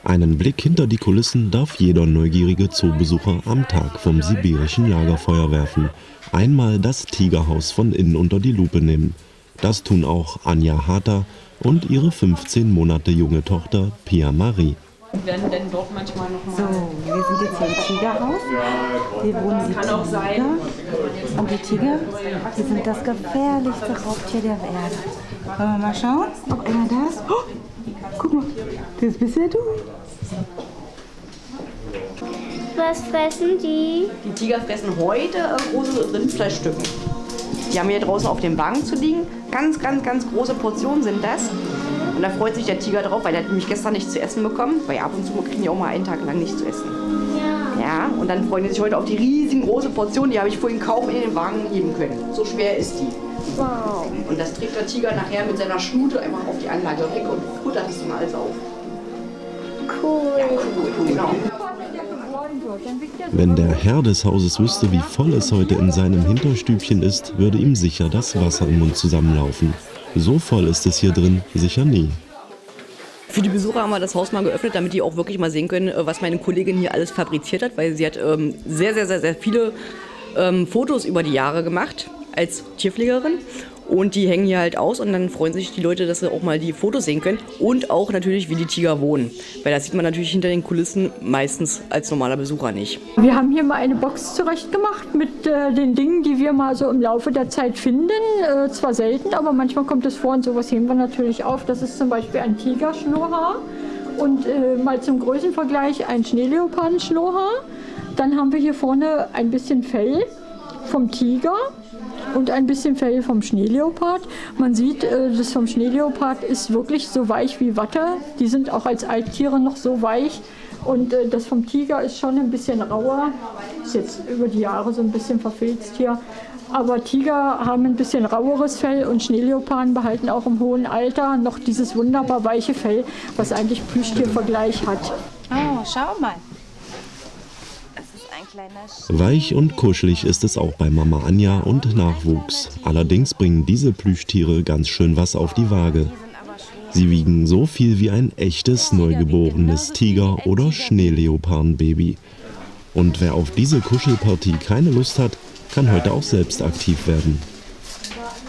Einen Blick hinter die Kulissen darf jeder neugierige Zoobesucher am Tag vom sibirischen Lagerfeuer werfen. Einmal das Tigerhaus von innen unter die Lupe nehmen. Das tun auch Anja Hata und ihre 15 Monate junge Tochter Pia Marie. Werden denn dort manchmal noch mal So, wir sind jetzt hier im Tigerhaus. Hier wohnen die Tiger. Und die Tiger, die sind das gefährlichste Raubtier der Erde. Wollen wir mal schauen, ob einer da ist? Oh, guck mal, das bist ja du. Was fressen die? Die Tiger fressen heute große Rindfleischstücke. Die haben hier draußen auf dem Wagen zu liegen. Ganz, ganz, ganz große Portionen sind das. Und da freut sich der Tiger drauf, weil der hat nämlich gestern nichts zu essen bekommen. Weil ab und zu kriegen die auch mal einen Tag lang nichts zu essen. Ja, und dann freuen die sich heute auf die riesengroße Portion. Die habe ich vorhin kaum in den Wagen heben können. So schwer ist die. Wow. Und das trägt der Tiger nachher mit seiner Schnute einfach auf die Anlage weg und futtert es mal alles auf. Cool. Ja, cool, genau. Wenn der Herr des Hauses wüsste, wie voll es heute in seinem Hinterstübchen ist, würde ihm sicher das Wasser im Mund zusammenlaufen. So voll ist es hier drin sicher nie. Für die Besucher haben wir das Haus mal geöffnet, damit die auch wirklich mal sehen können, was meine Kollegin hier alles fabriziert hat, weil sie hat sehr viele Fotos über die Jahre gemacht als Tierpflegerin. Und die hängen hier halt aus und dann freuen sich die Leute, dass sie auch mal die Fotos sehen können. Und auch natürlich, wie die Tiger wohnen. Weil das sieht man natürlich hinter den Kulissen meistens als normaler Besucher nicht. Wir haben hier mal eine Box zurechtgemacht mit den Dingen, die wir mal so im Laufe der Zeit finden. Zwar selten, aber manchmal kommt es vor und sowas heben wir natürlich auf. Das ist zum Beispiel ein Tigerschnurrhaar und mal zum Größenvergleich ein Schneeleopardenschnurrhaar. Dann haben wir hier vorne ein bisschen Fell vom Tiger. Und ein bisschen Fell vom Schneeleopard. Man sieht, das vom Schneeleopard ist wirklich so weich wie Watte. Die sind auch als Alttiere noch so weich. Und das vom Tiger ist schon ein bisschen rauer. Ist jetzt über die Jahre so ein bisschen verfilzt hier. Aber Tiger haben ein bisschen raueres Fell und Schneeleoparden behalten auch im hohen Alter noch dieses wunderbar weiche Fell, was eigentlich Plüschtiervergleich hat. Oh, schau mal. Weich und kuschelig ist es auch bei Mama Anja und Nachwuchs. Allerdings bringen diese Plüschtiere ganz schön was auf die Waage. Sie wiegen so viel wie ein echtes neugeborenes Tiger- oder Schneeleopardenbaby. Und wer auf diese Kuschelpartie keine Lust hat, kann heute auch selbst aktiv werden.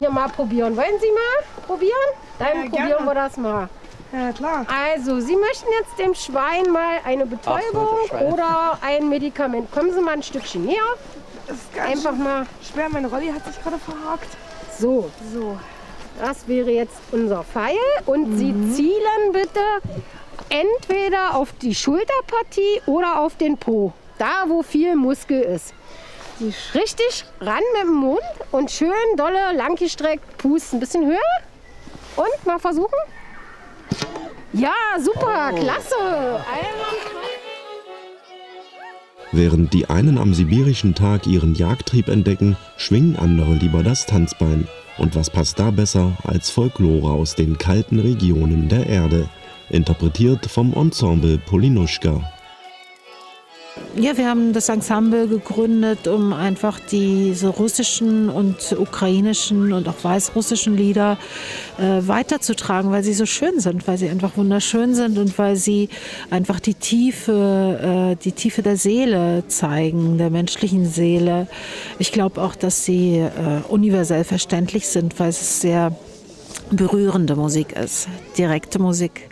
Ja, mal probieren. Wollen Sie mal probieren? Dann probieren wir das mal. Ja, klar. Also, Sie möchten jetzt dem Schwein mal eine Betäubung oder ein Medikament. Kommen Sie mal ein Stückchen näher. Das ist ganz Einfach mal. schwer, meine Rolli hat sich gerade verhakt. So. Das wäre jetzt unser Pfeil. Und Sie zielen bitte entweder auf die Schulterpartie oder auf den Po. Da, wo viel Muskel ist. Richtig ran mit dem Mund und schön dolle, langgestreckt pusten. Ein bisschen höher. Und mal versuchen. Ja, super, klasse. Während die einen am sibirischen Tag ihren Jagdtrieb entdecken, schwingen andere lieber das Tanzbein. Und was passt da besser als Folklore aus den kalten Regionen der Erde, interpretiert vom Ensemble Polinuschka. Ja, wir haben das Ensemble gegründet, um einfach diese russischen und ukrainischen und auch weißrussischen Lieder weiterzutragen, weil sie so schön sind, weil sie einfach wunderschön sind und weil sie einfach die Tiefe der Seele zeigen, der menschlichen Seele. Ich glaube auch, dass sie universell verständlich sind, weil es sehr berührende Musik ist, direkte Musik.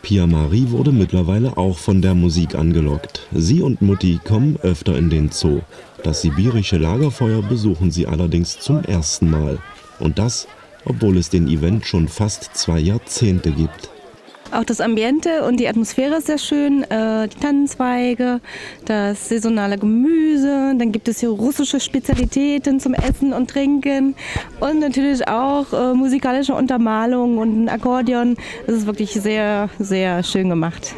Pia Marie wurde mittlerweile auch von der Musik angelockt. Sie und Mutti kommen öfter in den Zoo. Das sibirische Lagerfeuer besuchen sie allerdings zum ersten Mal. Und das, obwohl es den Event schon fast 2 Jahrzehnte gibt. Auch das Ambiente und die Atmosphäre ist sehr schön, die Tannenzweige, das saisonale Gemüse, dann gibt es hier russische Spezialitäten zum Essen und Trinken und natürlich auch musikalische Untermalung und ein Akkordeon. Das ist wirklich sehr, sehr schön gemacht.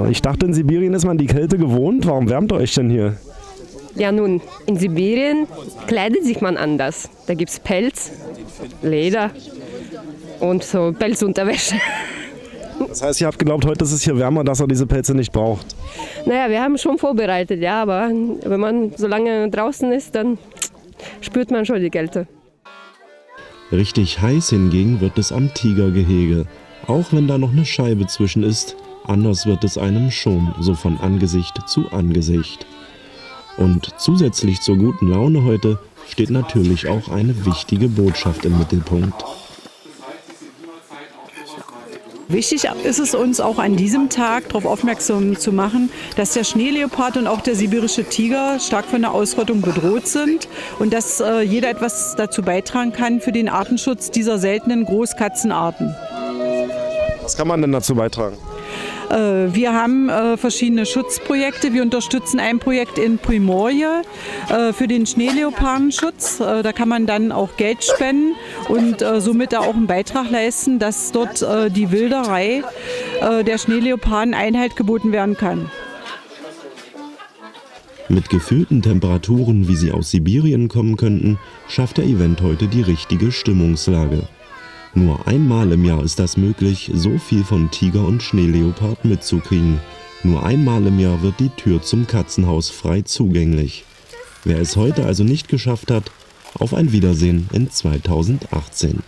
Ich dachte, in Sibirien ist man die Kälte gewohnt. Warum wärmt ihr euch denn hier? Ja nun, in Sibirien kleidet sich man anders. Da gibt es Pelz, Leder und so Pelzunterwäsche. Das heißt, ihr habt geglaubt, heute ist es hier wärmer, dass er diese Pelze nicht braucht? Naja, wir haben schon vorbereitet, ja, aber wenn man so lange draußen ist, dann spürt man schon die Kälte. Richtig heiß hingegen wird es am Tigergehege, auch wenn da noch eine Scheibe zwischen ist. Anders wird es einem schon, so von Angesicht zu Angesicht. Und zusätzlich zur guten Laune heute steht natürlich auch eine wichtige Botschaft im Mittelpunkt. Wichtig ist es uns auch an diesem Tag darauf aufmerksam zu machen, dass der Schneeleopard und auch der sibirische Tiger stark von der Ausrottung bedroht sind und dass jeder etwas dazu beitragen kann für den Artenschutz dieser seltenen Großkatzenarten. Was kann man denn dazu beitragen? Wir haben verschiedene Schutzprojekte. Wir unterstützen ein Projekt in Primorje für den Schneeleopardenschutz. Da kann man dann auch Geld spenden und somit auch einen Beitrag leisten, dass dort die Wilderei der Schneeleoparden Einhalt geboten werden kann. Mit gefühlten Temperaturen, wie sie aus Sibirien kommen könnten, schafft der Event heute die richtige Stimmungslage. Nur einmal im Jahr ist das möglich, so viel von Tiger und Schneeleopard mitzukriegen. Nur einmal im Jahr wird die Tür zum Katzenhaus frei zugänglich. Wer es heute also nicht geschafft hat, auf ein Wiedersehen in 2018.